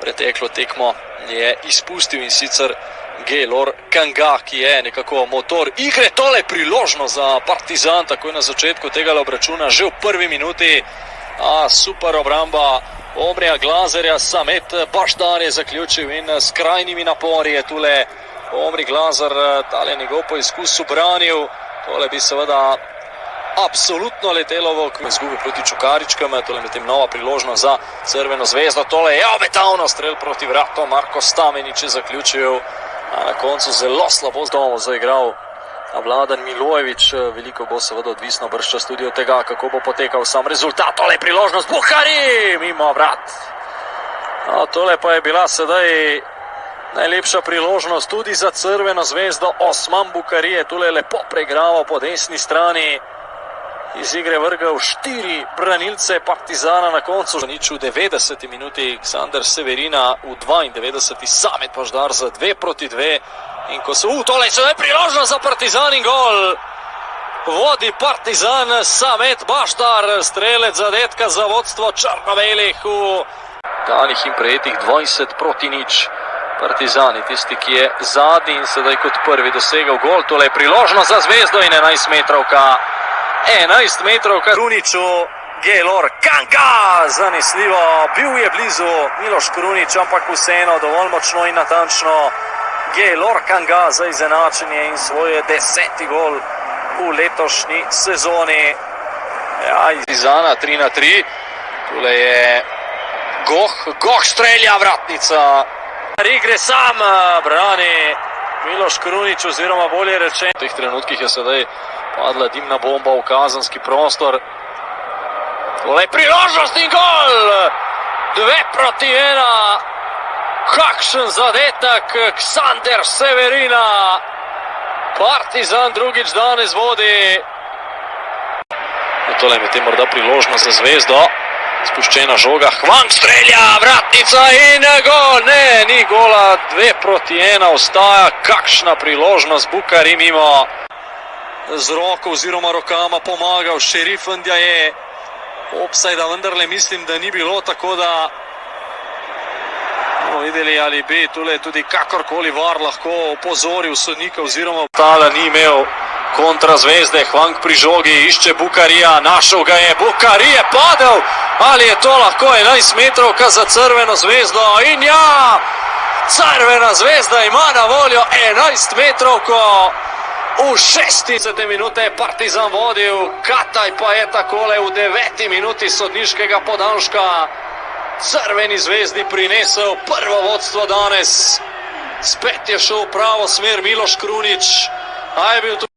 Preteklo tekmo je izpustil in sicer Gaylor Kanga, ki je nekako motor igre. Tole priložno za Partizan, takoj na začetku tega obračuna, že v prvi minuti. Super obramba Omrija Glazerja, Samet Bašdar je zaključil in s krajnimi napori je tule Omri Glazer tale njegov poizkus ubranil. Tole bi seveda absolutno letelo v izgubi proti Čukaričkam, tole med tem nova priložnost za Crveno zvezdo. Tole je obetavno strel proti vratom, Marko Stamenič je zaključil, a na koncu zelo slabo zaigral Vladan Milojević. Veliko bo seveda odvisno bržčas tudi od tega, kako bo potekal sam rezultat. Tole je priložnost, Buhari mimo vrat. Tole pa je bila sedaj najlepša priložnost tudi za Crveno zvezdo. Osman Buhari je tule lepo preigraval po desni strani, iz igre vrgal 4 branilce Partizana, na koncu nič v 90. minuti Aleksandar Severina, v 92. Samet Bašdar za 2-2. In ko so tole je priložnost za Partizan in gol. Vodi Partizan Samet Bašdar, strelec zadetka za vodstvo črno-belih v danih in prejetih 20-0. Partizani, tisti, ki je zadnji in sedaj kot prvi dosegal gol. Tole je priložnost za zvezdo in 11 metrovka. 11 metrovka Kruniču, Gaylor Kanga, zanesljivo, bil je blizu Miloš Krunič, ampak vseeno dovolj močno in natančno. Gaylor Kanga za izenačenje in svoj 10. gol v letošnji sezoni. Izana 3-3, tule je Goh strelja, vratnica. Igre sam brani Miloš Krunič, oziroma bolje rečeno. V teh trenutkih je sedaj padla dimna bomba v kazenski prostor. Tole je priložnost in gol! 2-1. Kakšen zadetek Aleksandar Severina. Partizan drugič danes vodi. Tole je med tem morda priložnost za zvezdo. Spuščena žoga, Hwang strelja, vratnica in gol. Ne, ni gola, 2-1 ostaja. Kakšna priložnost, Buhari mimo. Z roko oziroma rokama pomagal Šerif Ndjaje. Opsajda vendarle mislim, da ni bilo, tako da bomo videli, ali bi tule tudi kakorkoli VAR lahko opozoril sodnika oziroma Tala ni imel kontra zvezde. Hwang pri žogi išče Buharija, našel ga je, Buhari je padel. Ali je to lahko 11 metrovka za Crveno zvezdo? In ja, Crvena zvezda ima na voljo 11 metrovko. V 60. minute je Partizan vodil, Kataj pa je takole v 9. minuti sodniškega podaljška Crveni zvezdi prinesel prvo vodstvo danes. Spet je šel v pravo smer Miloš Krunič, a je bil tu